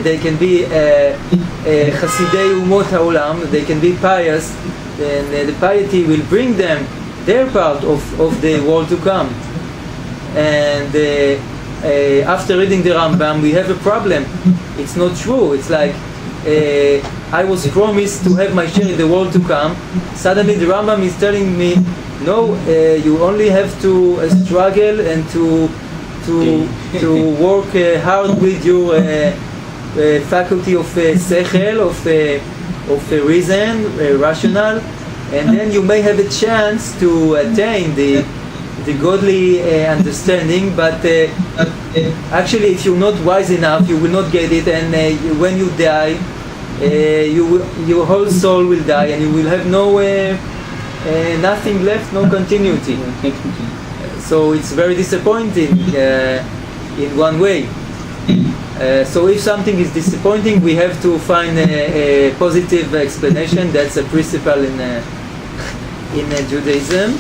they can be Chasidei Umot Haolam, they can be pious, then the piety will bring them their part of the world to come. And after reading the Rambam, we have a problem. It's not true. It's like I was promised to have my share in the world to come. Suddenly the Rambam is telling me, no, you only have to struggle and to work hard with your faculty of sechel, of reason, rational, and then you may have a chance to attain the godly understanding. But actually, if you're not wise enough, you will not get it, and when you die, your whole soul will die, and you will have nothing left, no continuity. So it's very disappointing in one way. So if something is disappointing, we have to find a positive explanation. That's a principle in Judaism.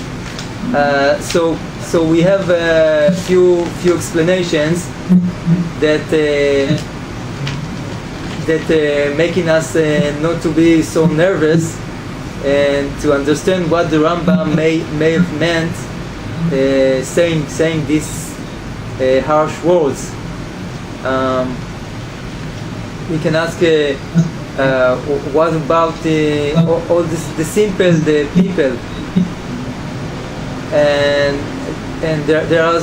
So we have a few explanations that making us not to be so nervous and to understand what the Rambam may have meant saying these harsh words. We can ask what about all the simple people, and there are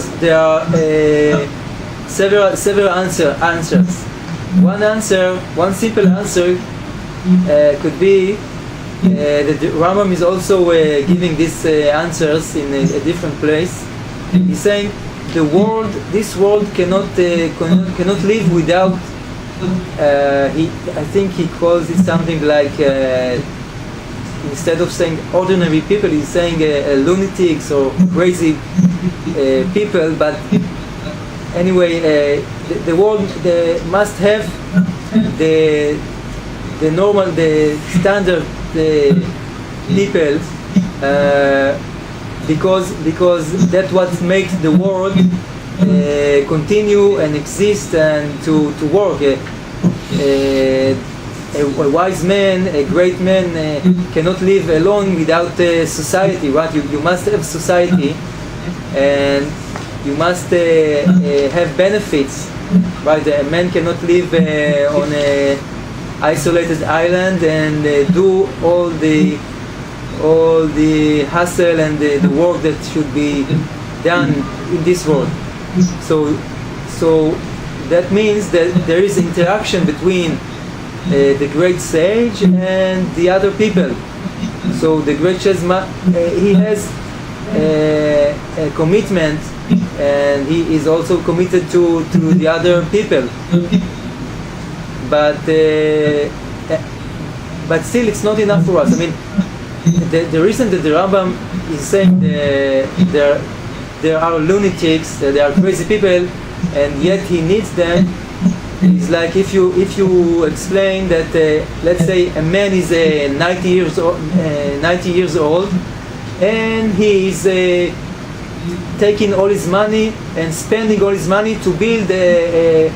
several answers. One simple answer could be that the Rambam is also giving these answers in a different place. He's saying this world cannot live without. I think he calls it something like instead of saying ordinary people, he's saying lunatics or crazy people. But anyway, the world must have the normal, the standard people, because that's what makes the world continue and exist and to work. A wise man, a great man cannot live alone without society, right? You must have society, and you must have benefits, right? A man cannot live on a isolated island and do all the hustle and the work that should be done in this world. So that means that there is interaction between the great sage and the other people. So the great sage, he has a commitment, and he is also committed to the other people. But still, it's not enough for us. I mean, the reason that the Rambam is saying there are lunatics, there are crazy people, and yet he needs them, is like if you explain that let's say a man is 90 years old, and he is taking all his money and spending all his money to build a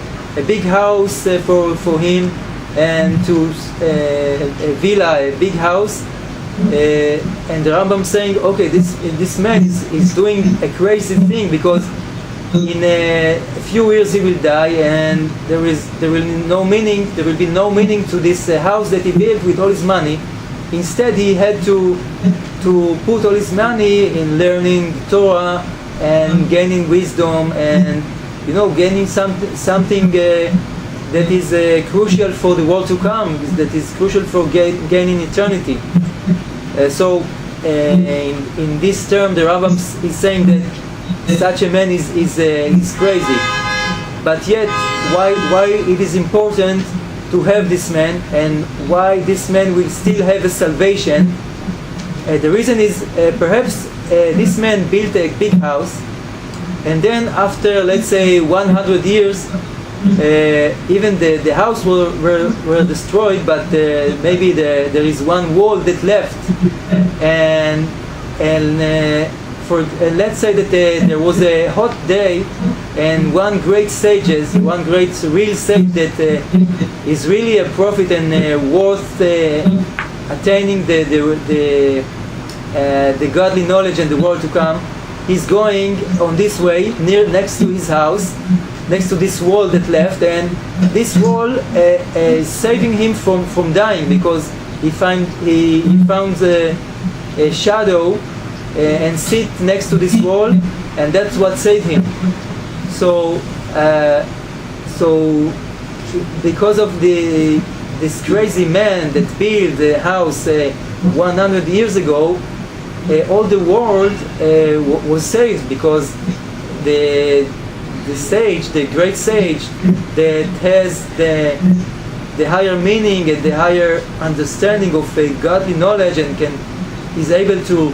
big house for him, and to a villa, a big house, and the Rambam saying, okay, this man is doing a crazy thing, because in a few years he will die, and there will be no meaning to this house that he built with all his money. Instead, he had to put all his money in learning Torah and gaining wisdom, and gaining something that is crucial for the world to come, that is crucial for gaining eternity. So in this term, the Rambam is saying that such a man is crazy. But yet, why it is important to have this man, and why this man will still have a salvation? The reason is perhaps this man built a big house, and then after, let's say, 100 years, even the house were destroyed, but maybe there is one wall that left, and let's say that there was a hot day, and one great real sage that is really a prophet and worth attaining the godly knowledge and the world to come. He's going on this way next to his house, next to this wall that left, and this wall is saving him from dying, because he found a shadow and sit next to this wall, and that's what saved him. So because of this crazy man that built the house 100 years ago, all the world was saved, because the sage, the great sage that has the higher meaning and the higher understanding of godly knowledge and is able to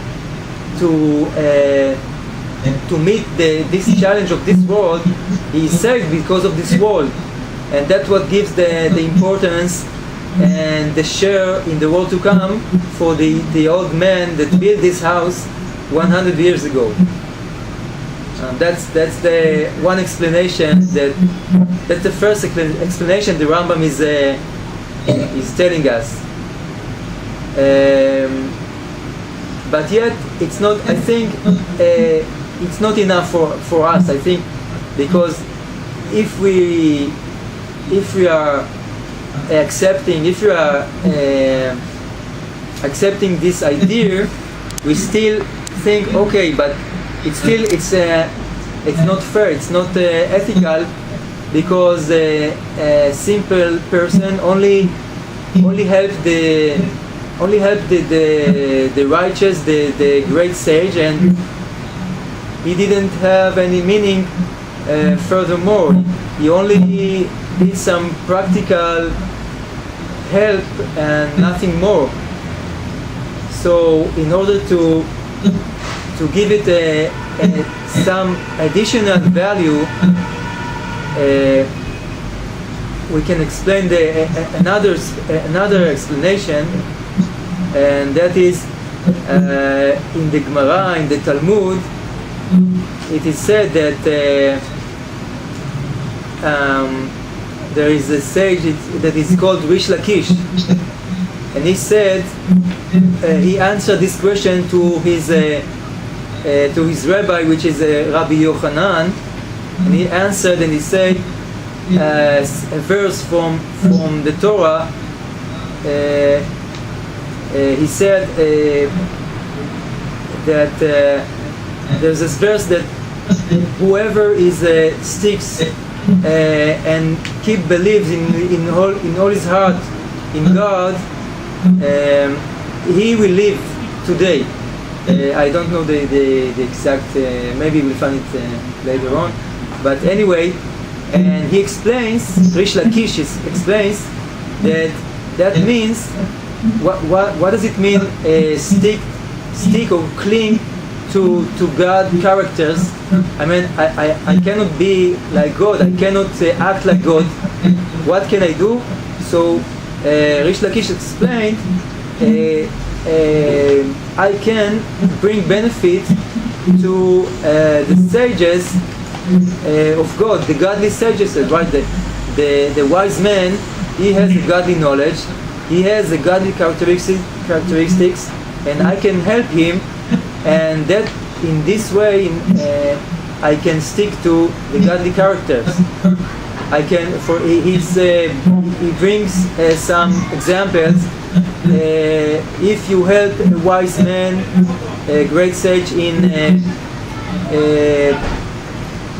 meet this challenge of this world, he is saved because of this world, and that's what gives the importance and the share in the world to come for the old man that built this house 100 years ago. That's the one explanation. That's the first explanation the Rambam is telling us. But yet it's not. I think it's not enough for us. I think because if we are accepting this idea, we still think, okay, but it's not fair, it's not ethical, because a simple person only helped the righteous, the great sage, and he didn't have any meaning. Furthermore, he only did some practical help and nothing more. So in order to give it some additional value, we can explain another explanation, and that is in the Gemara, in the Talmud, it is said that there is a sage that is called Rish Lakish, and he said he answered this question to his rabbi, which is Rabbi Yochanan, and he answered and he said a verse from the Torah. He said that there's this verse that whoever sticks and believes in all his heart in God, he will live today. I don't know the exact, maybe we'll find it later on, but anyway, and he explains, Rish Lakish explains that means, what does it mean, stick or cling to God characters? I mean, I cannot be like God, I cannot act like God. What can I do? So Rish Lakish explained, I can bring benefit to the sages of God, the godly sages, right? The wise man, he has a godly knowledge, he has a godly characteristics, and I can help him, and that in this way I can stick to the godly characters. I can, he brings some examples. If you help a wise man, a great sage in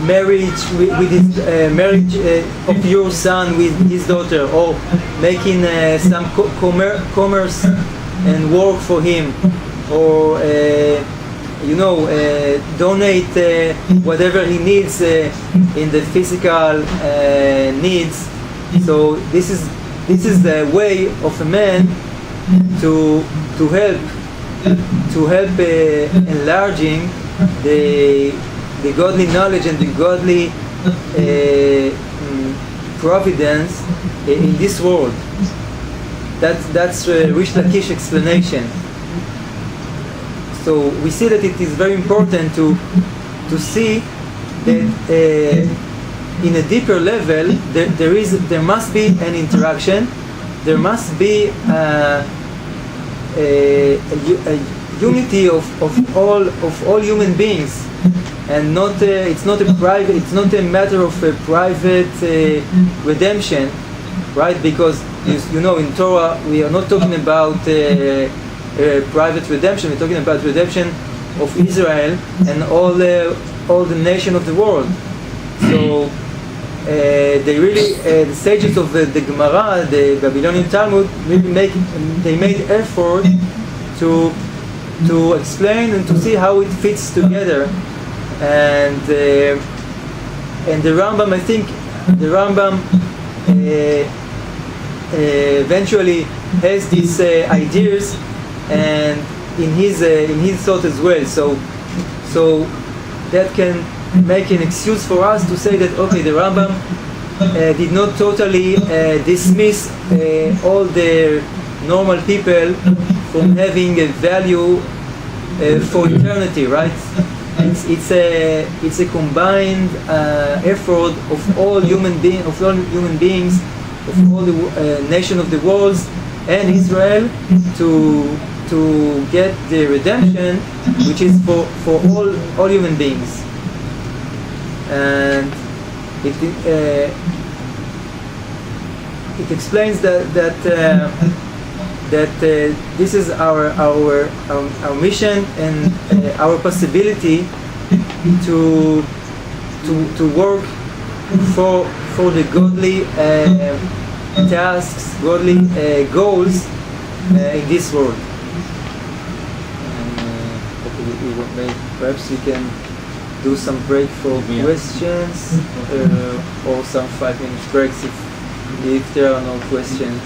marriage with his marriage of your son with his daughter, or making some commerce and work for him, or donate whatever he needs in the physical needs. So this is the way of a man to help enlarging the godly knowledge and the godly providence in this world. That's Rish Lakish explanation. So we see that it is very important to see that in a deeper level there must be an interaction, there must be a unity of all human beings, and it's not a matter of a private redemption, right? Because you know, in Torah we are not talking about private redemption. We're talking about redemption of Israel and all the nation of the world. So they really the sages of the Gemara, the Babylonian Talmud, really made effort to explain and to see how it fits together, and the Rambam, I think the Rambam eventually has these ideas and in his thought as well. So that can make an excuse for us to say that okay, the Rambam did not totally dismiss all the normal people from having a value for eternity, right? It's a combined effort of all human beings, of all the nation of the world and Israel to get the redemption, which is for all human beings. And it explains that this is our mission and our possibility to work for the godly tasks, godly goals in this world. Perhaps we can do some break for questions, or some 5 minutes breaks if there are no questions.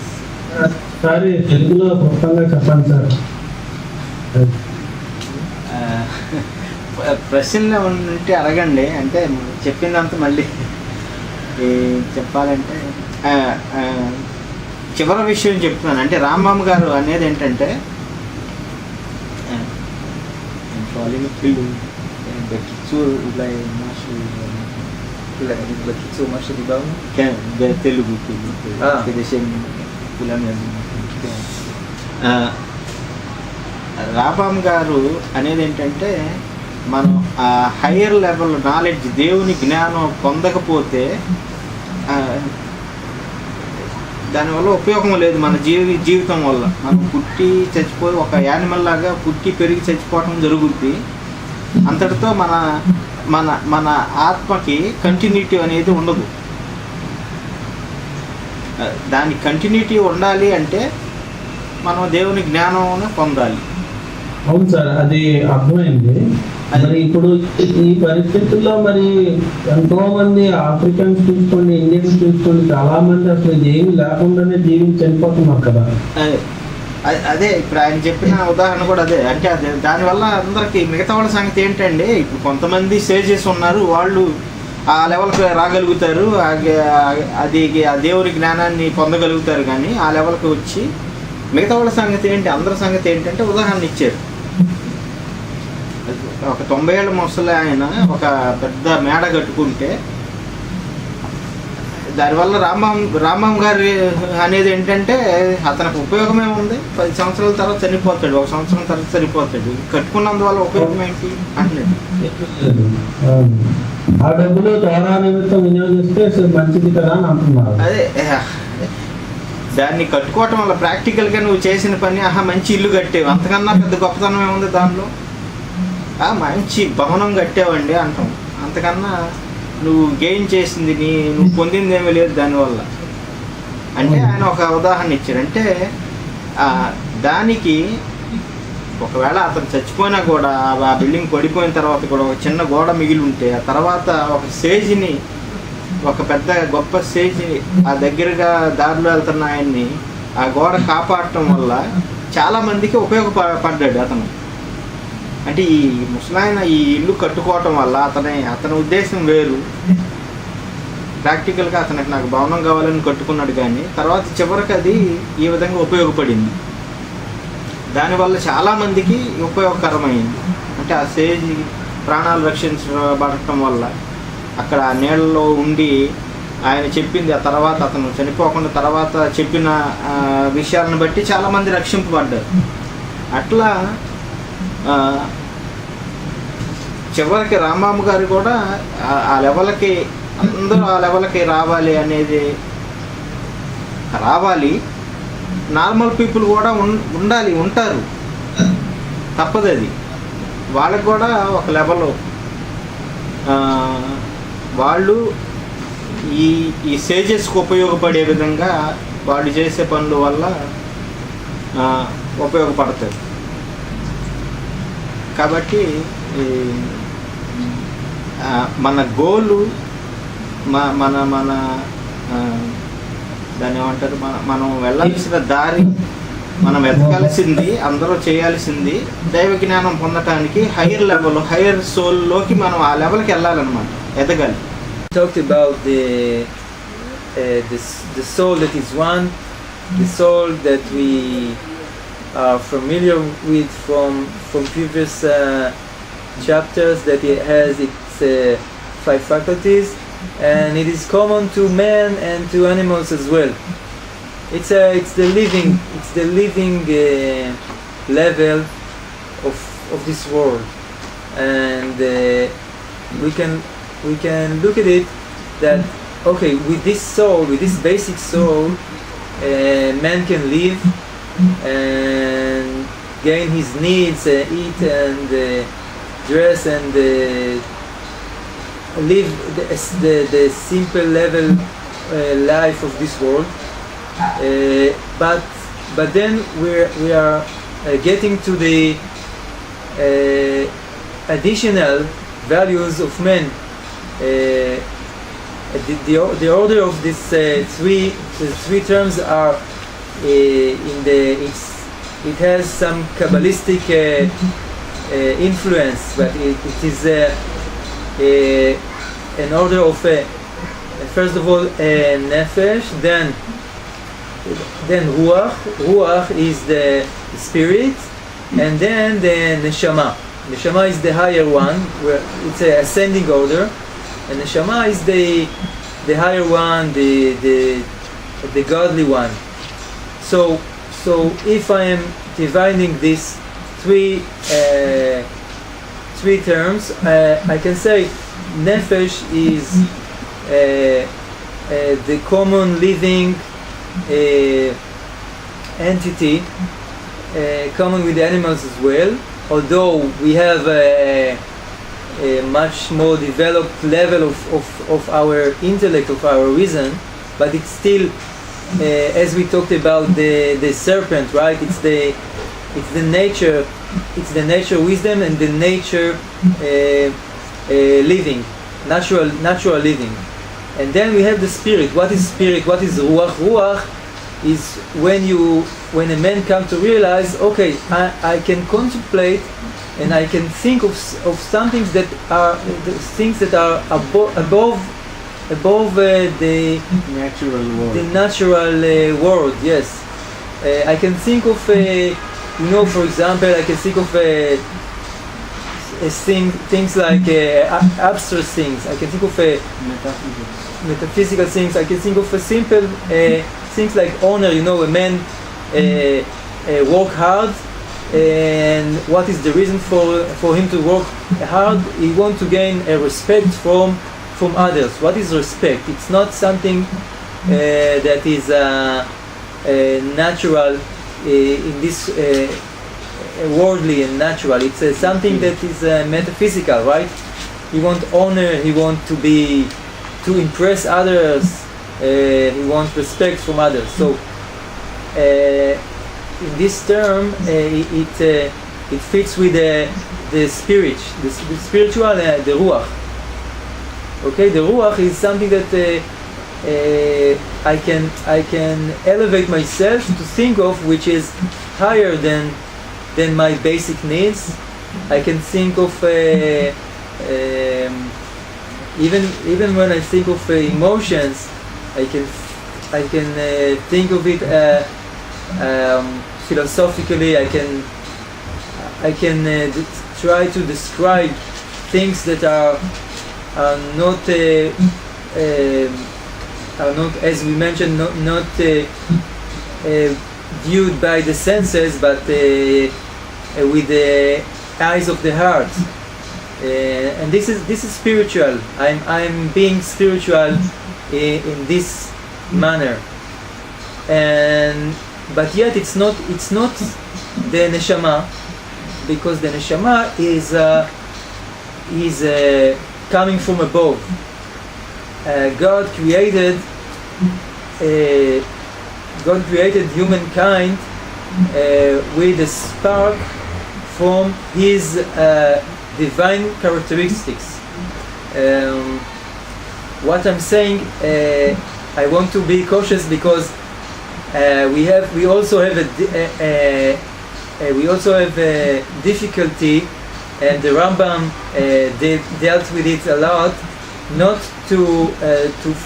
Sorry తెలుగులో మొత్తంగా చెప్పండి sir. ప్రశ్నలు ఉంటే అడగండి, అంటే చెప్పిందంతా మళ్ళీ చెప్పాలంటే చివరి విషయం చెప్తున్నాను. అంటే రాంబామ్ గారు అనేది ఏంటంటే తెలుగు రాంబామ్ గారు అనేది ఏంటంటే మనం హయ్యర్ లెవెల్ నాలెడ్జ్, దేవుని జ్ఞానం పొందకపోతే దానివల్ల ఉపయోగం లేదు. మన జీవితం వల్ల మనం పుట్టి చచ్చిపోయి ఒక యానిమల్ లాగా పుట్టి పెరిగి చచ్చిపోవటం జరుగుద్ది. అంతటితో మన మన మన ఆత్మకి కంటిన్యూటీ అనేది ఉండదు. దాని కంటిన్యూటీ ఉండాలి అంటే మనం దేవుని జ్ఞానం పొందాలి. అవును సార్, అది అర్థమైంది. మరి ఇప్పుడు ఈ పరిస్థితుల్లో మరి ఎంతో మంది ఆఫ్రికన్స్ చూసుకోండి, ఇండియన్స్ చూసుకోండి, చాలా మంది అసలు ఏమి లేకుండానే జీవించి చనిపోతున్నారు కదా. అదే ఇప్పుడు ఆయన చెప్పిన ఉదాహరణ కూడా అదే. అంటే అదే దానివల్ల అందరికి మిగతా వాళ్ళ సంగతి ఏంటంటే, ఇప్పుడు కొంతమంది సేజెస్ ఉన్నారు, వాళ్ళు ఆ లెవెల్కి రాగలుగుతారు, అది ఆ దేవుని జ్ఞానాన్ని పొందగలుగుతారు. కానీ ఆ లెవెల్కి వచ్చి మిగతా వాళ్ళ సంగతి ఏంటి, అందరి సంగతి ఏంటంటే ఉదాహరణ ఇచ్చారు. ఒక 90 ఏళ్ళ ముసలి ఆయన ఒక పెద్ద మేడ కట్టుకుంటే దానివల్ల రాంబామ్ గారి అనేది ఏంటంటే అతనికి ఉపయోగమే ఉంది. 10 సంవత్సరాల తర్వాత చనిపోతాడు, 1 సంవత్సరం తర్వాత చనిపోతాడు. కట్టుకున్నందువల్ల ఉపయోగం ఏంటి అంటలేదు. ఆ డబ్బులు ద్వారా నిమిత్తం వినియోగిస్తే మంచిది కదా అని అంటున్నారు. అదే దాన్ని కట్టుకోవటం వల్ల ప్రాక్టికల్గా నువ్వు చేసిన పని, మంచి ఇల్లు కట్టేవు, అంతకన్నా పెద్ద గొప్పతనం ఏముంది దానిలో? మంచి భవనం కట్టావండి అంటాం, అంతకన్నా నువ్వు గెయిన్ చేసింది నువ్వు పొందింది ఏమీ లేదు దానివల్ల. అంటే ఆయన ఒక ఉదాహరణ ఇచ్చారు. అంటే దానికి ఒకవేళ అతను చచ్చిపోయినా కూడా ఆ బిల్డింగ్ పడిపోయిన తర్వాత కూడా ఒక చిన్న గోడ మిగిలి ఉంటే, ఆ తర్వాత ఒక స్టేజ్ని, ఒక పెద్ద గొప్ప స్టేజ్ని ఆ దగ్గరగా దారిలో వెళ్తున్న ఆయన్ని ఆ గోడ కాపాడటం వల్ల చాలామందికి ఉపయోగపడ్డాడు అతను. అంటే ఈ ముసలాయన ఈ ఇల్లు కట్టుకోవటం వల్ల అతని ఉద్దేశం వేరు. ప్రాక్టికల్గా అతనికి నాకు భవనం కావాలని కట్టుకున్నాడు, కానీ తర్వాత చివరికి అది ఈ విధంగా ఉపయోగపడింది. దానివల్ల చాలామందికి ఉపయోగకరమైంది. అంటే ఆ స్టేజ్ ప్రాణాలు రక్షించబడటం వల్ల అక్కడ ఆ నీళ్ళలో ఉండి ఆయన చెప్పింది, ఆ తర్వాత అతను చనిపోకుండా తర్వాత చెప్పిన విషయాలను బట్టి చాలామంది రక్షింపబడ్డారు. అట్లా చివరికి రాంబాబు గారు కూడా ఆ లెవెల్కి అందరూ ఆ లెవెల్కి రావాలి అనేది రావాలి. నార్మల్ పీపుల్ కూడా ఉంటారు, తప్పదు అది. వాళ్ళకి కూడా ఒక లెవెల్ వాళ్ళు ఈ సేజెస్కి ఉపయోగపడే విధంగా వాళ్ళు చేసే పనుల వల్ల ఉపయోగపడతారు. కాబట్టి మన గోలు మన మన దాన్ని ఏమంటారు, మనం వెళ్ళాల్సిన దారి, మనం ఎదగాల్సింది, అందరూ చేయాల్సింది దైవ జ్ఞానం పొందటానికి హైయర్ లెవెల్, హైయర్ సోల్లోకి మనం ఆ లెవెల్కి వెళ్ళాలన్నమాట, ఎదగాలి. Talked about the soul that is one, the soul that we are familiar with from previous chapters, that it has its 5 faculties, and it is common to man and to animals as well. It's the living level of this world, and we can look at it that okay, with this soul, with this basic soul, man can live and gain his needs, eat and dress and live the simple level life of this world. But then we are getting to the additional values of man. The order of these three terms are it has some Kabbalistic influence, but it is an order of first of all nefesh, then ruach. Ruach is the spirit, and then the neshama. Neshama is the higher one, where it's an ascending order, and neshama is the higher one, the godly one. So if I am dividing these three terms, I can say nefesh is the common living entity, common with the animals as well, although we have a much more developed level of our intellect, of our reason, but it's still, as we talked about the serpent, right? It's the nature wisdom and the nature living, natural living. And then we have the spirit. What is spirit? What is ruach? Ruach is when a man comes to realize, okay, I can contemplate and I can think of some things that are above the natural world. The natural world, yes. I can think of, for example, I can think of things like abstract things. I can think of metaphysical things. I can think of simple things like honor. A man work hard, and what is the reason for him to work hard? He wants to gain a respect from others. What is respect? It's not something that is natural in this worldly and natural. It's something that is metaphysical, right? He wants honor. He wants to impress others. He wants respect from others. So in this term, it fits with the spirit, the spiritual, the ruach. Okay, the ruach is something that I can elevate myself to think of, which is higher than my basic needs. I can think of even when I think of emotions, I can think of it philosophically. I can try to describe things that are are not as we mentioned, not viewed by the senses, but with the eyes of the heart. And this is spiritual. I'm being spiritual in this manner. But yet it's not the neshama, because the neshama is coming from above. God created humankind with a spark from His divine characteristics. What I'm saying, I want to be cautious, because we also have a difficulty, and the Rambam dealt with it a lot, not to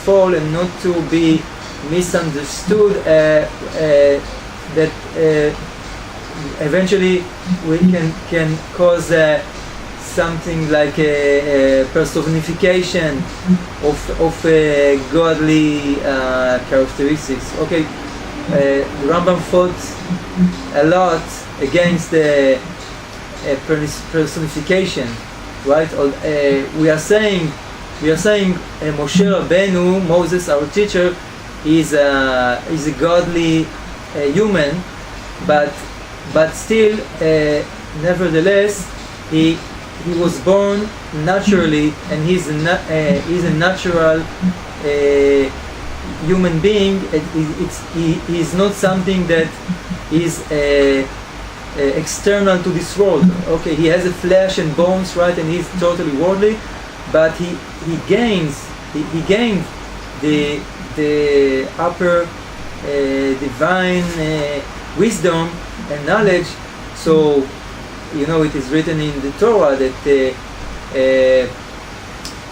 fall and not to be misunderstood, that eventually we can cause something like a personification of godly characteristics. Okay, the Rambam fought a lot against the personification, right? We are saying Moshe Rabbeinu, Moses, our teacher, is a godly human, but still, nevertheless, he was born naturally, and he's a natural human being. He is not something that is external to this world. Okay, he has a flesh and bones, right, and he's totally worldly, but he gained the upper divine wisdom and knowledge. So, it is written in the Torah that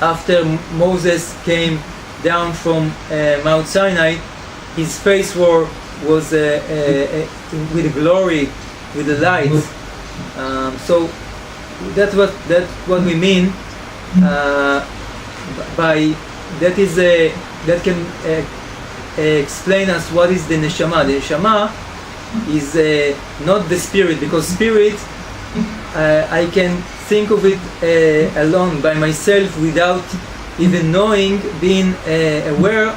after Moses came down from Mount Sinai, his face was with glory, with the light. So that's what we mean by that can explain us what is the neshama. The neshama is not the spirit, because spirit, I can think of it alone by myself without even knowing, being aware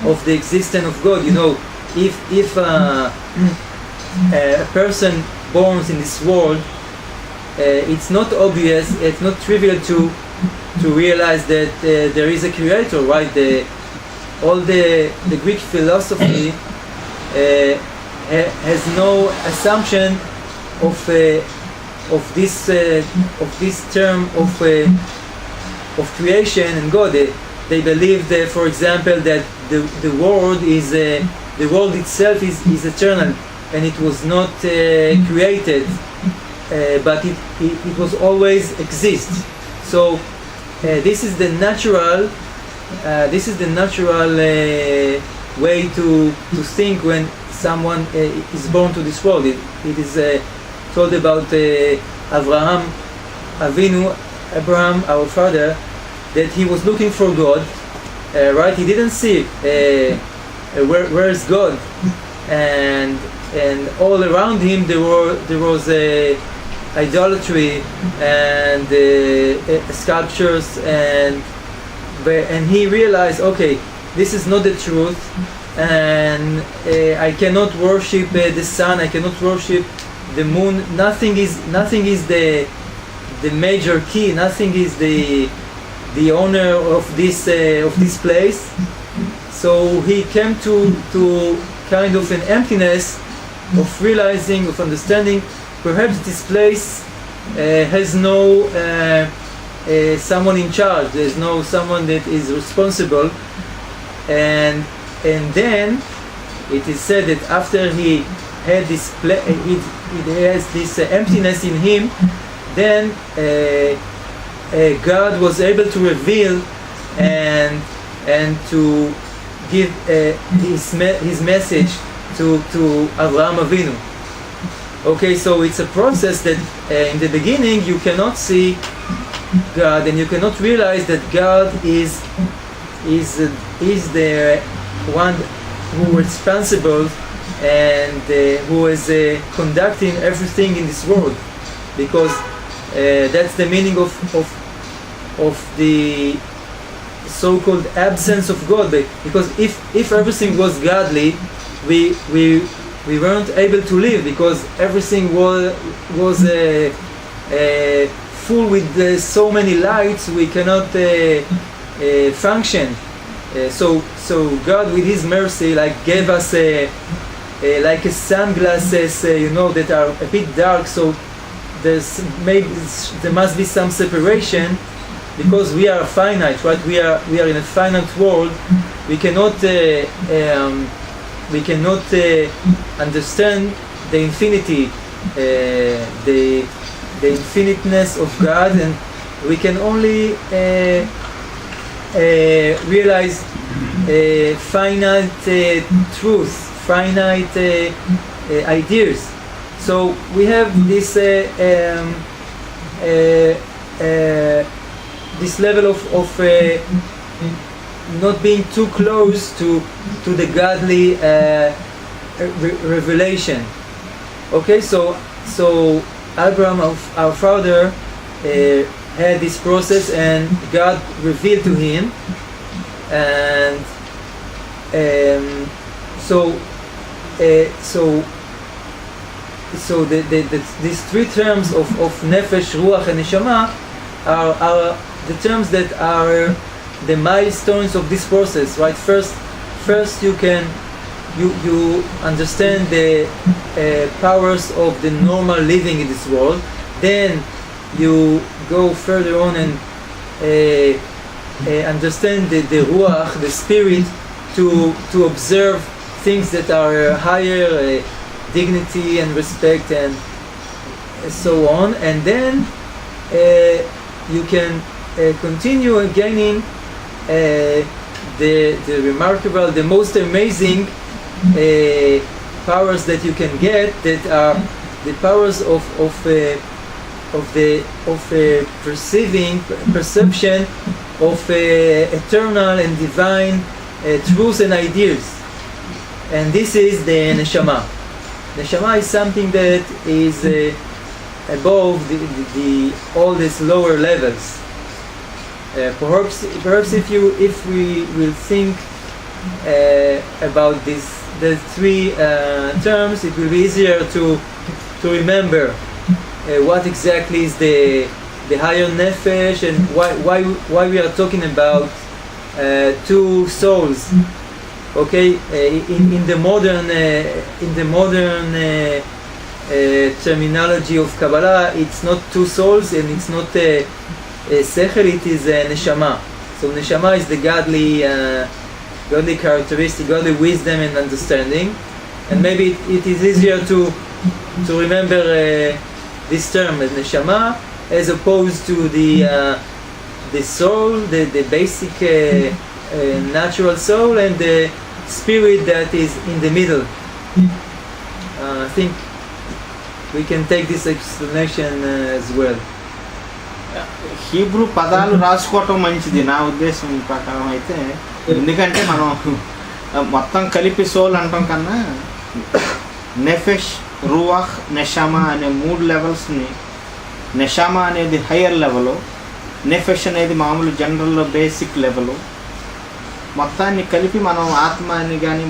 of the existence of God. If a person born in this world, it's not obvious, it's not trivial to realize that there is a creator, right? All the Greek philosophy has no assumption of this term of creation and God. They believe that, for example, that the world itself is eternal, and it was not created, but it was always exist. So this is the natural way to think when someone is born to this world. It is told about Abraham, our father, that he was looking for God, right? He didn't see where is God, and all around him there was idolatry and sculptures, and he realized, okay, this is not the truth, and I cannot worship the sun, I cannot worship the moon. Nothing is the major key. Nothing is the owner of this place. So he came to kind of an emptiness of realizing, of understanding. Perhaps this place has no someone in charge. There's no someone that is responsible. And then it is said that after he had this he has this emptiness in him, then God was able to reveal and to give his message to Avraham Avinu. Okay, so it's a process that in the beginning you cannot see God, and you cannot realize that God is the one who is responsible and who is conducting everything in this world, because that's the meaning of the so-called absence of God. Because if everything was godly, we weren't able to live, because everything was full with so many lights, we cannot function. So God, with His mercy, gave us like a sunglasses, that are a bit dark. So there must be some separation, because we are finite, right? We are in a finite world. We cannot understand the infinity, the infiniteness of God, and we can only realize finite truth, finite ideas. So we have this this level of not being too close to the godly revelation. Okay, so Abraham, our father, had this process, and God revealed to him, and so these three terms of nefesh, ruach, and neshama are the terms that are the milestones of this process, right? First you understand the powers of the normal living in this world. Then you go further on and understand the ruach, the spirit, to observe things that are higher, dignity and respect and so on. And then you can continue gaining the remarkable, the most amazing powers that you can get, that are the powers of perception of eternal and divine truths and ideas. And this is the neshama. Neshama is something that is above the all these lower levels. Perhaps if we will think about the three terms, it will be easier to remember what exactly is the higher nefesh, and why we are talking about two souls. Okay, in the modern terminology of Kabbalah, it's not two souls, and it's not sechel, it is neshama. So neshama is the godly characteristic, godly wisdom and understanding, and maybe it is easier to remember this term as neshama, as opposed to the soul, the basic natural soul, and the spirit that is in the middle. I think we can take this explanation as well. Hebrew పదాలు రాసుకోవటం మంచిది నా ఉద్దేశం ప్రకారం అయితే, ఎందుకంటే మనం మొత్తం కలిపి సోల్ అంటాం కన్నా నెఫెష్, రూవాహ్, నెషామా అనే మూడు లెవెల్స్ని, నెషామా అనేది హయ్యర్ లెవెల్, నెఫెష్ అనేది మామూలు జనరల్లో బేసిక్ లెవెల్, మొత్తాన్ని కలిపి మనం ఆత్మ అని కానీ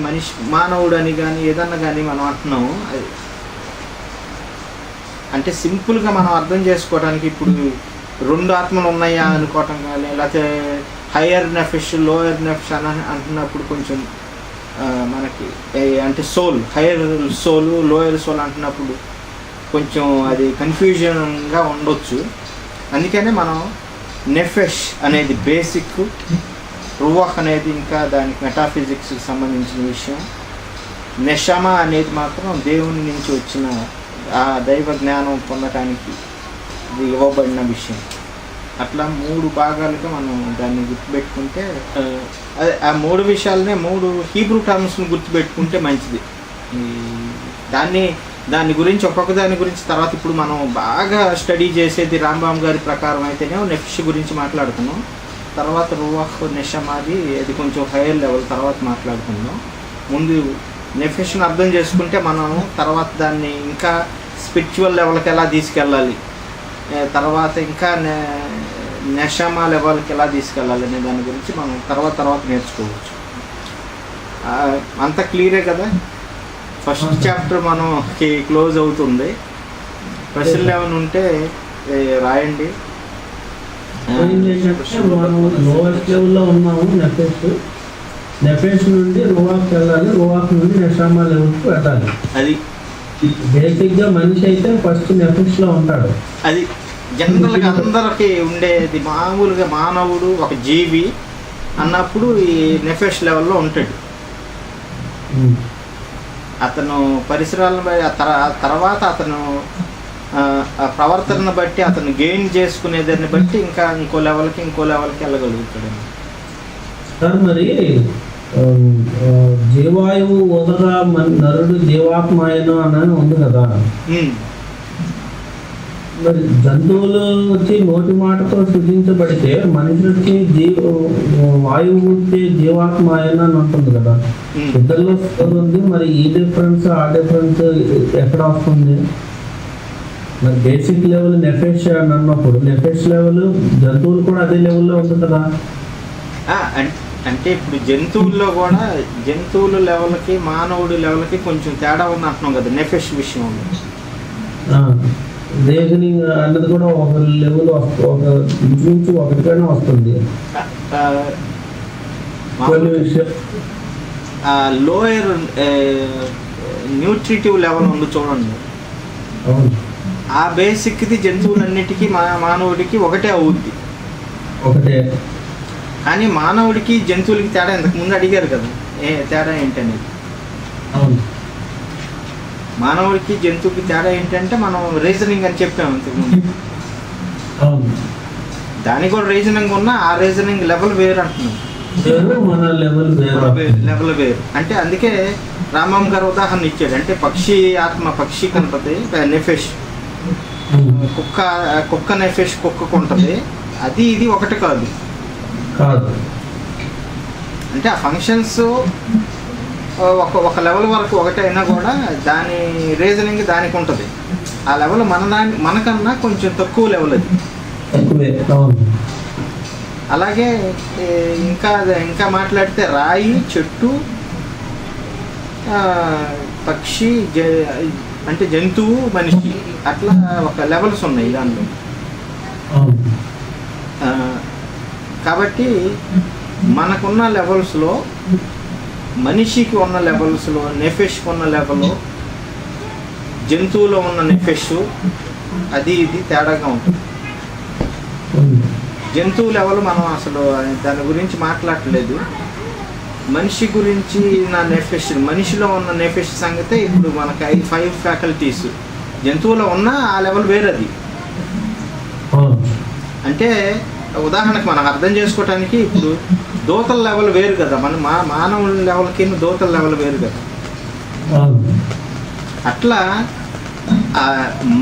మానవుడు అని కానీ ఏదన్నా కానీ మనం అంటున్నాము. అంటే సింపుల్గా మనం అర్థం చేసుకోవడానికి ఇప్పుడు రెండు ఆత్మలు ఉన్నాయా అనుకోవటం కానీ, లేకపోతే హయ్యర్ నెఫెష్, లోయర్ నెఫెష్ అని అంటున్నప్పుడు కొంచెం మనకి అంటే సోల్, హయ్యర్ సోల్, లోయర్ సోల్ అంటున్నప్పుడు కొంచెం అది కన్ఫ్యూజన్గా ఉండొచ్చు. అందుకనే మనం నెఫెష్ అనేది బేసిక్, రువాహ్ అనేది ఇంకా దానికి మెటాఫిజిక్స్కి సంబంధించిన విషయం, నెషమా అనేది మాత్రం దేవుని నుంచి వచ్చిన ఆ దైవ జ్ఞానం పొందటానికి ఇది ఇవ్వబడిన విషయం. అట్లా మూడు భాగాలుగా మనం దాన్ని గుర్తుపెట్టుకుంటే, ఆ మూడు విషయాలనే మూడు హీబ్రూ టర్మ్స్ని గుర్తుపెట్టుకుంటే మంచిది. దాన్ని దాని గురించి ఒక్కొక్క దాని గురించి తర్వాత ఇప్పుడు మనం బాగా స్టడీ చేసేది రాంబామ్ గారి ప్రకారం అయితేనే నెఫ్ష్ గురించి మాట్లాడుతున్నాం. తర్వాత రూహ్ నెషమాది అది కొంచెం హైయర్ లెవెల్ తర్వాత మాట్లాడుకుందాం. ముందు నెఫెష్ని అర్థం చేసుకుంటే మనం తర్వాత దాన్ని ఇంకా స్పిరిచువల్ లెవెల్కి ఎలా తీసుకెళ్ళాలి, తర్వాత ఇంకా నెషమా లెవెల్కి ఎలా తీసుకెళ్ళాలి అనే దాని గురించి మనం తర్వాత నేర్చుకోవచ్చు. అంత క్లియరే కదా. ఫస్ట్ చాప్టర్ మనకి క్లోజ్ అవుతుంది. క్వశ్చన్లు ఏమైనా ఉంటే రాయండి. మనం లోవెస్ట్ లెవెల్లో ఉన్నాము. నెఫెస్ నుండి రువాకి వెళ్ళాలి, రువాక్ నుండి నెషామా లెవెల్కి వెళ్ళాలి. అది బేసిక్గా మనిషి అయితే ఫస్ట్ నెఫెస్లో ఉంటాడు. అది జనరల్గా అందరికి ఉండేది. మామూలుగా మానవుడు ఒక జీవి అన్నప్పుడు ఈ నెఫెస్ లెవెల్లో ఉంటాడు. అతను పరిసరాలను తర్వాత అతను ప్రవర్తనను బట్టి అతను గెయిన్ చేసుకునేదాన్ని బట్టి ఇంకా ఇంకో లెవెల్కి వెళ్ళగలుగుతాడు. సార్ మరి జీవాయువు వదగా నరుడు జీవాత్మాయను అని ఉంది కదా. మరి జంతువులు వచ్చి నోటి మాటతో సృజించబడితే మనిషి వచ్చి వాయువు వచ్చి జీవాత్మాయన అని ఉంటుంది కదా. ఇద్దరిలో ఉంది. మరి ఈ డిఫరెన్స్ ఆ డిఫరెన్స్ ఎక్కడ వస్తుంది? మరి బేసిక్ లెవెల్ నెఫెష్ అని అన్నప్పుడు నెఫెష్ లెవెల్ జంతువులు కూడా అదే లెవెల్లో ఉంటుంది కదా. అంటే ఇప్పుడు జంతువుల్లో కూడా జంతువుల లెవెల్కి మానవుడి లెవెల్కి కొంచెం తేడా ఉంది అంటున్నాం కదా నెఫెష్ విషయంలో. రీజనింగ్ అన్నది కూడా ఒక లెవెల్ ఒక నుంచి ఒకటిగానే వస్తుంది. లోయర్ న్యూట్రిటివ్ లెవెల్ ఉంది చూడండి. ఆ బేసిక్ది జంతువులన్నిటికీ మానవుడికి ఒకటే అవుద్ది. ఒకటే. కానీ మానవుడికి జంతువులకి తేడా ఇంతకు ముందు అడిగారు కదా, తేడా ఏంటనేది. మానవుడికి జంతువుకి తేడా ఏంటంటే మనం రీజనింగ్ అని చెప్పాము ఇంతకుముందు. దానికి కూడా రీజనింగ్ ఉన్నా ఆ రీజనింగ్ లెవెల్ వేరు అంటున్నాం. లెవెల్ వేరు అంటే అందుకే రామం గారు ఉదాహరణ ఇచ్చాడు. అంటే పక్షి ఆత్మ పక్షికి ఉంటుంది నెఫెష్, కుక్క నెఫెష్ కుక్కకు ఉంటుంది. అది ఇది ఒకటి కాదు. అంటే ఆ ఫంక్షన్స్ ఒక లెవెల్ వరకు ఒకటైనా కూడా దాని రీజనింగ్ దానికి ఉంటుంది. ఆ లెవెల్ మనకన్నా కొంచెం తక్కువ లెవెల్ అది. అలాగే ఇంకా మాట్లాడితే రాయి, చెట్టు, పక్షి, అంటే జంతువు, మనిషి, అట్లా ఒక లెవెల్స్ ఉన్నాయి దానిలో. కాబట్టి మనకున్న లెవెల్స్లో మనిషికి ఉన్న లెవెల్స్లో నెఫెష్కి ఉన్న లెవెల్లో జంతువులో ఉన్న నెఫెష్ అది ఇది తేడాగా ఉంటుంది. జంతువు లెవెల్ మనం అసలు దాని గురించి మాట్లాడలేదు. మనిషి గురించి నా నెఫెష్, మనిషిలో ఉన్న నెఫెష్ సంగతే ఇప్పుడు మనకి 5 ఫ్యాకల్టీస్. జంతువులో ఉన్న ఆ లెవెల్ వేరది. అంటే ఉదాహరణకు మనం అర్థం చేసుకోవటానికి ఇప్పుడు దోతల లెవెల్ వేరు కదా, మానవుల లెవెల్కి దోతల లెవెల్ వేరు కదా. అట్లా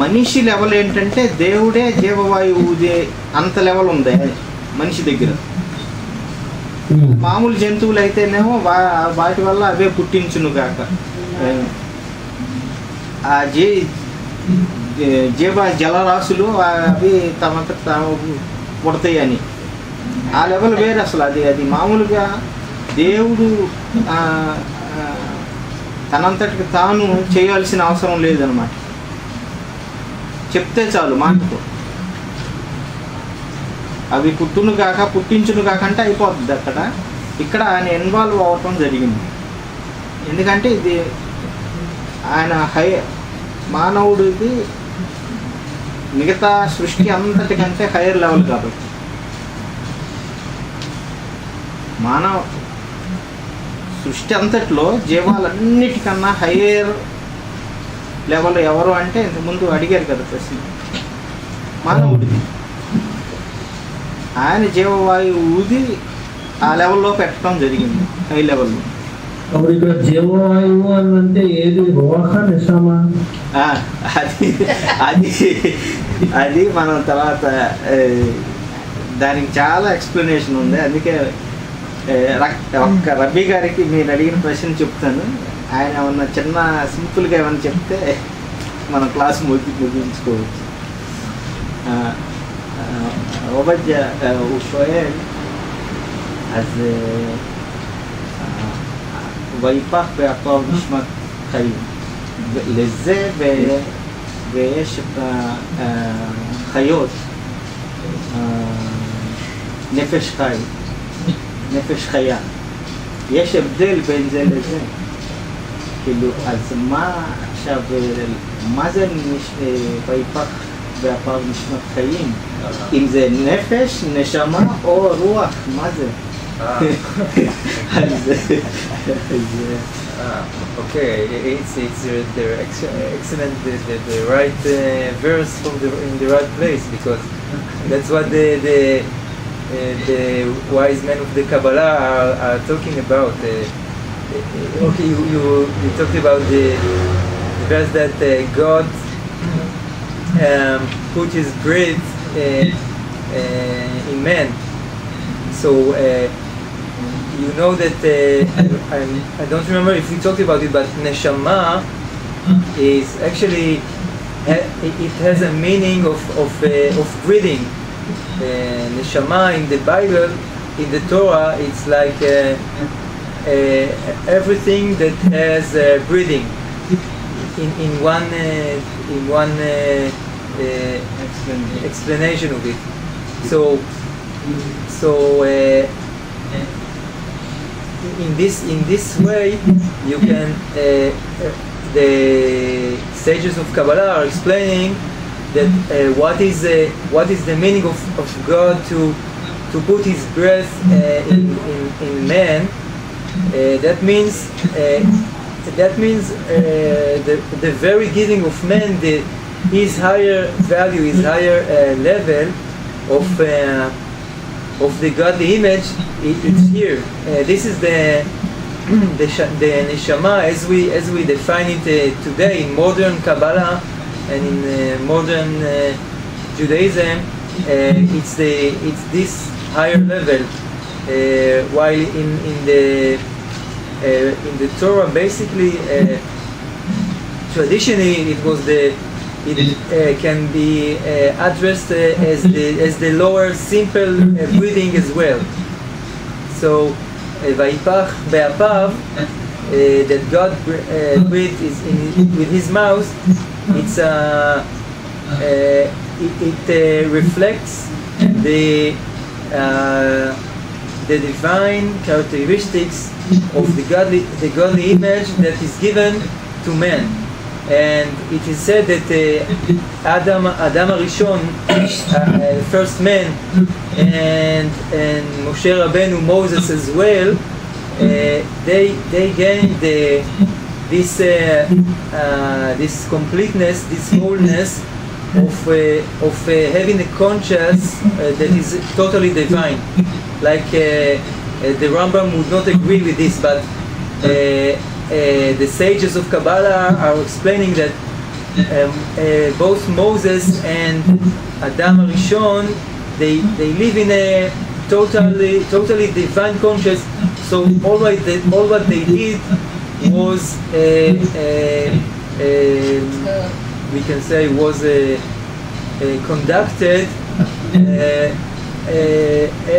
మనిషి లెవెల్ ఏంటంటే దేవుడే జీవవాయువుదే అంత లెవెల్ ఉంది మనిషి దగ్గర. మామూలు జంతువులు అయితేనేమో వాటి వల్ల అవే పుట్టించును గాక, ఆ జలరాశులు అవి తమంతట తాము పుడతాయి అని ఆ లెవెల్ వేరు అసలు. అది మామూలుగా దేవుడు తనంతటికి తాను చేయాల్సిన అవసరం లేదనమాట. చెప్తే చాలు మాటతో అవి పుట్టును కాక పుట్టించును కాకంటే అయిపోతుంది. ఇక్కడ ఆయన ఇన్వాల్వ్ అవ్వటం జరిగింది. ఎందుకంటే ఇది ఆయన మానవుడిది మిగతా సృష్టి అంతటికంటే హైయర్ లెవెల్ కాబట్టి. మానవ సృష్టి అంతట్లో జీవాలన్నిటికన్నా హైయర్ లెవెల్ ఎవరు అంటే ఇంతకుముందు అడిగారు కదా ప్రశ్న, మానవుడిది. ఆయన జీవవాయువు ఊది ఆ లెవెల్లో పెట్టడం జరిగింది, హై లెవెల్లో. అప్పుడు ఇక్కడ జీవవాయువు అని అంటే ఏది రోహ నిషామా? అది అది అది మనం తర్వాత దానికి చాలా ఎక్స్ప్లెనేషన్ ఉంది. అందుకే ఒక్క రబ్బీ గారికి మీరు అడిగిన ప్రశ్న చెప్తాను. ఆయన ఏమన్నా చిన్న సింపుల్గా ఏమన్నా చెప్తే మనం class ముగించుకోవచ్చు. עובדיה הוא שואל, אז ויפח באפו נשמת חיים. לזה ויש חיות נפש חי, נפש חיה. יש הבדל בין זה לזה. כאילו, אז מה עכשיו, מה זה ויפח באפו נשמת חיים? אם זה נפש, נשמה או רוח, מה זה? Okay, it's the excellent, the right verse from in the right place, because that's what the wise men of the Kabbalah are talking about. Okay, you talked about the verse that God put His breath in man. So you know that I don't remember if we talked about it, but neshama is actually it has a meaning of breathing. Neshama in the Bible, in the Torah, it's like everything that has breathing in one explanation of it. So in this way you can the sages of Kabbalah are explaining that what is the meaning of God to put His breath in man. That means the very giving of man, his higher value, his higher level of the godly image, it's here. This is the neshama as we define it today in modern Kabbalah and in modern Judaism. It's this higher level. While in the Torah, basically, traditionally it can be addressed as the lower simple breathing as well. So Vayipach be'apav, that God breathed with His mouth. It reflects the divine characteristics of the godly image that is given to man. And it is said that Adam Arishon, first man, and Moshe Rabbeinu, Moses as well, they gained this completeness, this wholeness of having a conscience that is totally divine. Like the Rambam would not agree with this, but the sages of Kabbalah are explaining that both Moses and Adam Arishon, they live in a totally divine conscious. So all what they did was we can say was conducted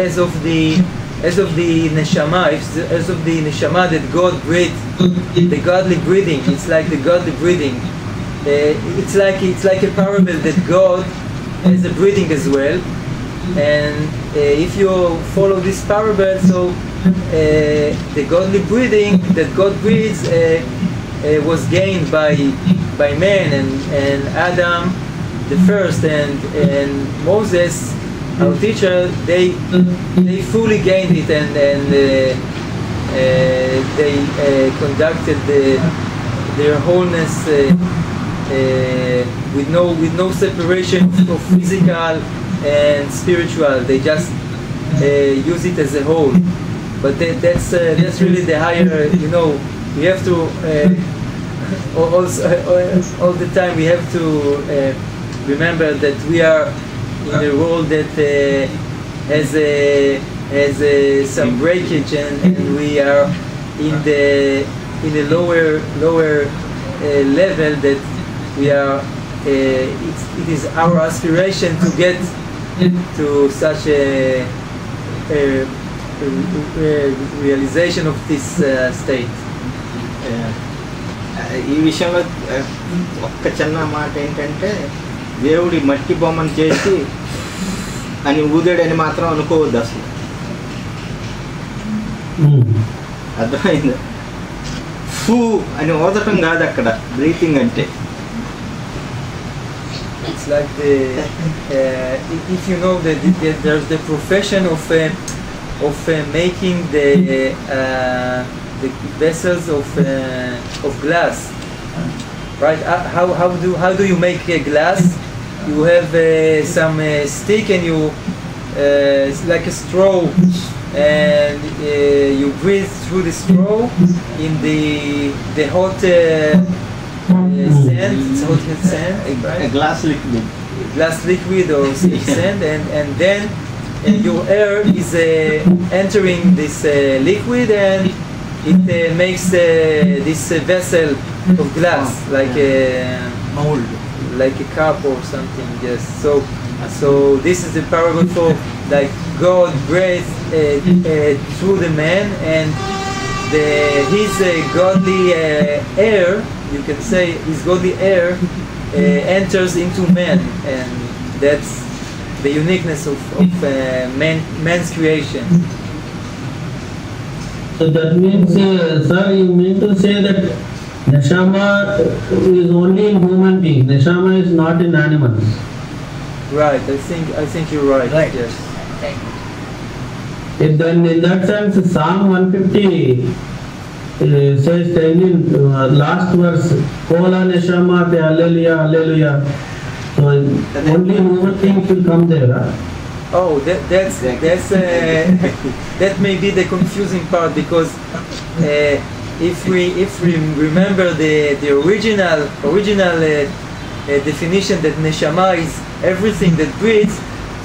as of the neshama, as of the neshama that God breathed, the godly breathing. It's like the godly breathing. It's like a parable that God has a breathing as well. And if you follow this parable, so the godly breathing that God breathes was gained by man and Adam, the first, and Moses, our teacher, they fully gained it, and they conducted their wholeness with no separation of physical and spiritual. They just use it as a whole. but that's really the higher. You know, we have to also all the time we have to remember that we are in a world that has some breakage, and we are in a lower level that we are. It is our aspiration to get to such a realization of this state. ఈ విషయంలో ఒక్క చిన్న మాట ఏంటంటే, దేవుడి మట్టి బొమ్మను చేసి అని ఊదాడని మాత్రం అనుకోవద్దు అసలు. అర్థమైంది? ఫూ అని ఊదటం కాదు అక్కడ బ్రీతింగ్ అంటే. It's like if you know that there's the profession of making the vessels of glass, right? How do you make a glass? You have some stick, and you it's like a straw, and you breathe through the straw in the hot sand. It's hot sand, right? A glass liquid or sand, and then your air is entering this liquid, and it makes this vessel of glass, like a mold, like a cup or something. Yes. So this is the parable for like God breathes through the man, and his godly air, you can say, his godly air enters into man, and that's the uniqueness of man's creation. So that means, sir, you mean to say that neshama is only in human being. Neshama is not in animals. Right. I think you're right. Right. Yes. Then in that sense, Psalm 150 says in last verse, Kola neshama te hallelujah, hallelujah. So only human beings will come there. Huh? Oh, that may be the confusing part, because if we remember the original definition that neshama is everything that breathes,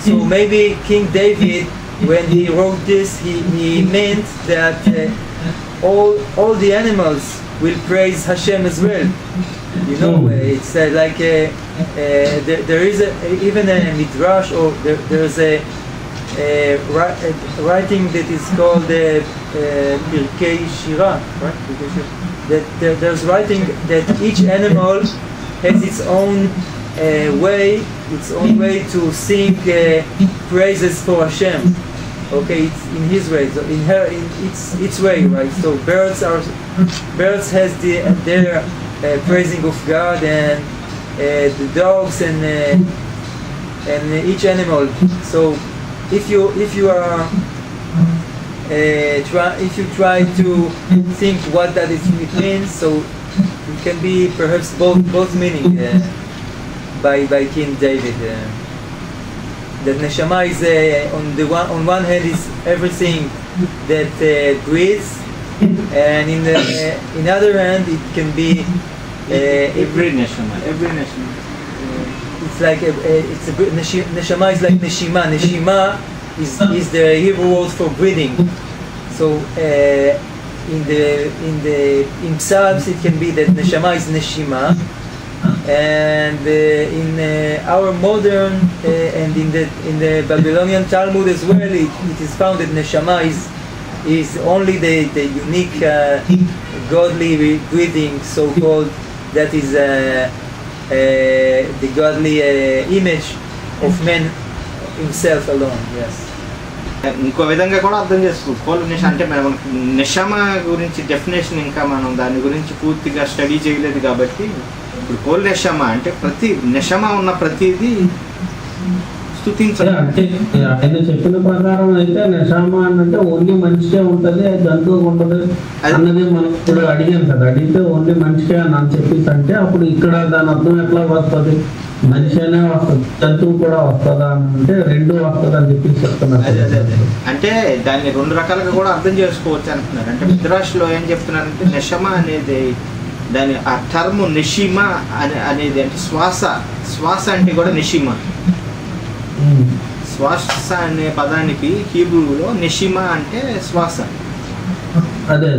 so maybe King David, when he wrote this, he meant that all the animals will praise Hashem as well. You know, it's like there is even a midrash, or there's a writing that is called Pirkei Shira, right? That there's writing that each animal has its own way to sing praises for Hashem. Okay, it's in his way, so in its way, right? So birds has their praising of God, and the dogs, and each animal. So if you try to think what that it means, so it can be perhaps both meaning by King David. That neshama is on one hand is everything that breathes, and in other hand it can be every neshama. It's like neshama is like neshima. Neshima is the Hebrew word for breathing. So in Psalms it can be that neshama is neshima, and in our modern and in the Babylonian Talmud as well, it is found that neshama is only the unique godly breathing, so-called, that is the godly image of man himself alone. Yes. ఇంకో విధంగా కూడా అర్థం చేసుకోవచ్చు. Coal అంటే మనకి నిషమ గురించి definition ఇంకా మనం దాని గురించి పూర్తిగా స్టడీ చేయలేదు కాబట్టి, ఇప్పుడు కోల్ నిషమ అంటే ప్రతి నిషమ ఉన్న ప్రతిదీ స్తుతించాలి. అంటే ఆయన చెప్పిన ప్రకారం అయితే నిషామా అంటే ఓన్లీ మంచిగా ఉంటుంది, జంతువు ఉంటుంది అన్నది మనం ఇప్పుడు అడిగాం కదా. అడిగితే ఓన్లీ మంచిగా అని చెప్పేసి అంటే అప్పుడు ఇక్కడ దాని అర్థం ఎట్లా వస్తుంది? మనిషి అనే వస్తుంది, జంతువు కూడా వస్తుందా అంటే రెండు వస్తుంది అని చెప్పి చెప్తున్నారు. అదే అంటే దాన్ని రెండు రకాలుగా కూడా అర్థం చేసుకోవచ్చు అంటున్నారు. అంటే మిద్రాష్లో ఏం చెప్తున్నారంటే నెషమ అనేది దాని ఆ టర్మ్ నిషిమా అనేది అంటే శ్వాస అంటే కూడా నిషిమా. శ్వాస అనే పదానికి హీబ్రూలో నిషిమా అంటే శ్వాస. అదే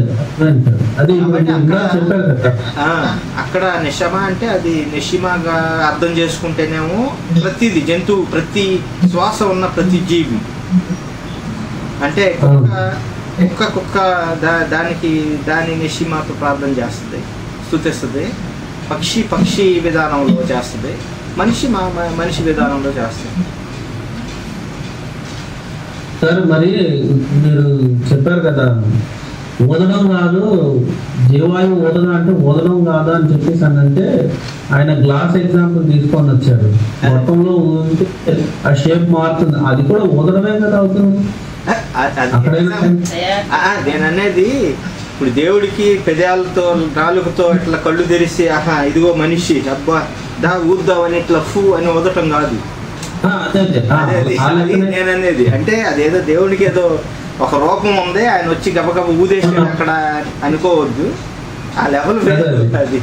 అక్కడ నిషమా అంటే అది నిషిమాగా అర్థం చేసుకుంటేనేమో ప్రతిది జంతువు, ప్రతి శ్వాస ఉన్న ప్రతి జీవి అంటే కుక్క దానికి దాని నిషిమాతో ప్రార్థన చేస్తుంది, స్తుతిస్తుంది. పక్షి విధానంలో చేస్తుంది, మనిషి విధానంలో చేస్తుంది. సార్ మరి మీరు చెప్పారు కదా ఊదడం కాదు, జీవాయువు ఊదడం అంటే ఊదడం కాదా అని చెప్పేసి అంటే ఆయన గ్లాస్ ఎగ్జాంపుల్ తీసుకొని వచ్చారు. మొత్తంలో ఊదితే ఆ షేప్ మారుతుంది, అది కూడా ఊదడమే కదా అవుతుంది. నేను అనేది ఇప్పుడు దేవుడికి పెదాలతో నాలుగుతో ఇట్లా కళ్ళు తెరిసి ఇదిగో మనిషి అబ్బా ఊద్దాం అని ఇట్లా ఫూ అని ఊదటం కాదు. నేను అనేది అంటే అదేదో దేవుడికి ఏదో ఒక రూపం ఉంది, ఆయన వచ్చి గబగబ ఊదేసాడు అక్కడ అనుకోవద్దు. ఆ లెవెల్ అది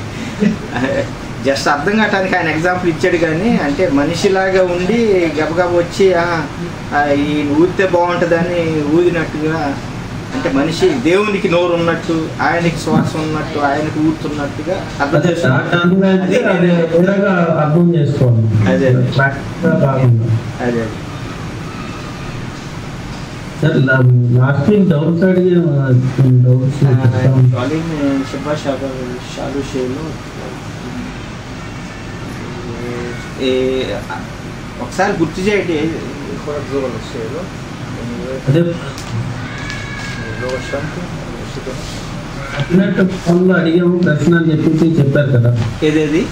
జస్ట్ అర్థం కావటానికి ఆయన ఎగ్జాంపుల్ ఇచ్చాడు. కానీ అంటే మనిషిలాగా ఉండి గబగబ వచ్చి ఈ ఊదితే బాగుంటుందని ఊదినట్టుగా, అంటే మనిషి దేవునికి నోరు ఉన్నట్టు, ఆయనకి శ్వాస ఉన్నట్టు, ఆయనకి ఊడుతున్నట్టుగా అర్థం చేసుకోవాలి. అదే సార్ లాస్ట్ వీక్ డౌట్స్ ఒకసారి గుర్తు చేయండి. అదే అడిగాము ప్రశ్న అని చెప్పేసి చెప్పారు కదా, ఏదేది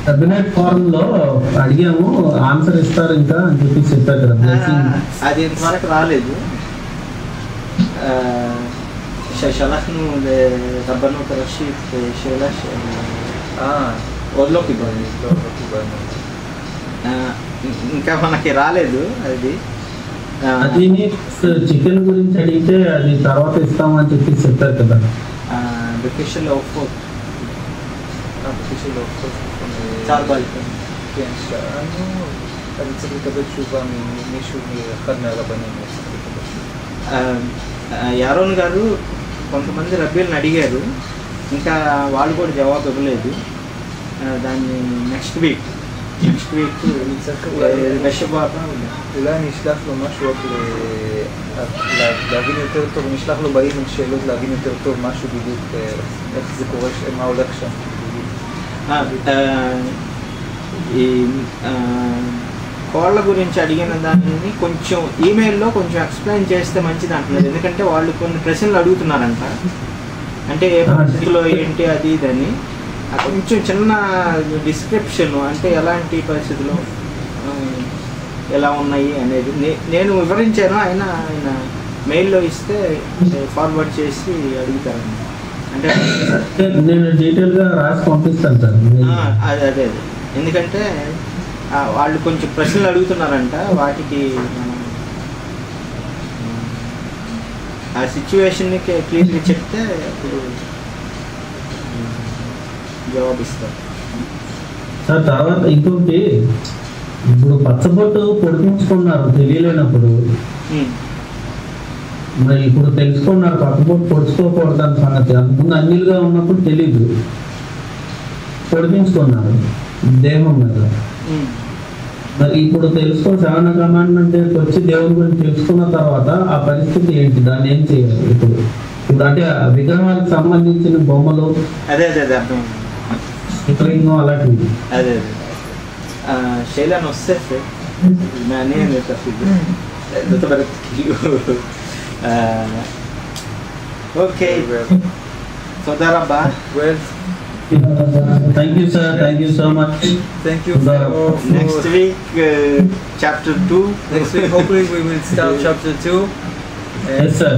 కేబినెట్ ఫారం లో అడిగాము ఆన్సర్ ఇస్తారు ఇంకా అని చెప్పేసి చెప్పారు కదా. అది ఇంతవరకు రాలేదు. שלחנו לרבנות הראשית שאלה עוד לא קיבלנו. ఇంకా మనకి రాలేదు అది. అది చికెన్ గురించి అడిగితే అది తర్వాత ఇస్తామని చెప్పి చెప్పారు కదా. בקשר לעופות. בקשר לעופות. צער בעלי. כן, שאלנו, אני צריך לקבל תשובה ממישהו מאחד מהרבנים. యారోన్ గారు కొంతమంది రబ్బీలను అడిగారు, ఇంకా వాళ్ళు కూడా జవాబు ఇవ్వలేదు. దాన్ని నెక్స్ట్ వీక్ אולי אני אשלח לו משהו להבין יותר טוב, אני אשלח לו באים עם שאלות להבין יותר טוב משהו בדיוק, איך זה קורה, מה הולך שם. కోళ్ళ గురించి అడిగిన దాన్ని కొంచెం ఈమెయిల్లో కొంచెం ఎక్స్ప్లెయిన్ చేస్తే మంచిది అంటున్నారు. ఎందుకంటే వాళ్ళు కొన్ని ప్రశ్నలు అడుగుతున్నారంట, అంటే ఏ పరిస్థితిలో ఏంటి అది ఇదని కొంచెం చిన్న డిస్క్రిప్షన్, అంటే ఎలాంటి పరిస్థితుల్లో ఎలా ఉన్నాయి అనేది నేను వివరించాను. ఆయన మెయిల్లో ఇస్తే ఫార్వర్డ్ చేసి అడుగుతారు. అంటే నేను డీటెయిల్గా రాసి పంపిస్తాను సార్. అదే ఎందుకంటే వాళ్ళు కొంచెం ప్రశ్నలు అడుగుతున్నారంట, వాటికి ఆ సిచ్యువేషన్ని క్లియర్గా చెప్తే అప్పుడు జవాబిస్తారు సార్. తర్వాత ఇంకొకటి, ఇప్పుడు పచ్చబొట్టు పొడిపించుకున్నారు తెలియలేనప్పుడు, మరి ఇప్పుడు తెలుసుకున్నారు పచ్చబొట్టు పొడుచుకోకూడదు అని సంగతి. అంతకుముందు అన్నిలుగా ఉన్నప్పుడు తెలీదు, పొడిపించుకున్నారు దేహం మీద. మరి ఇప్పుడు తెలుసుకో శ్రవణ కమాండ్ వచ్చి దేవుని గురించి తెలుసుకున్న తర్వాత ఆ పరిస్థితి ఏంటి, దాన్ని ఏం చేయాలి? ఇప్పుడు అంటే విగ్రహాలకు సంబంధించిన బొమ్మలు అదే అర్థం అలాంటివి שאלה נוספת מעניינת אפילו, זאת אומרת כאילו אוקיי, תודה רבה. Thank you sir, thank you so much. Thank you for next week chapter 2. Next week hopefully we will start chapter 2. Yes sir.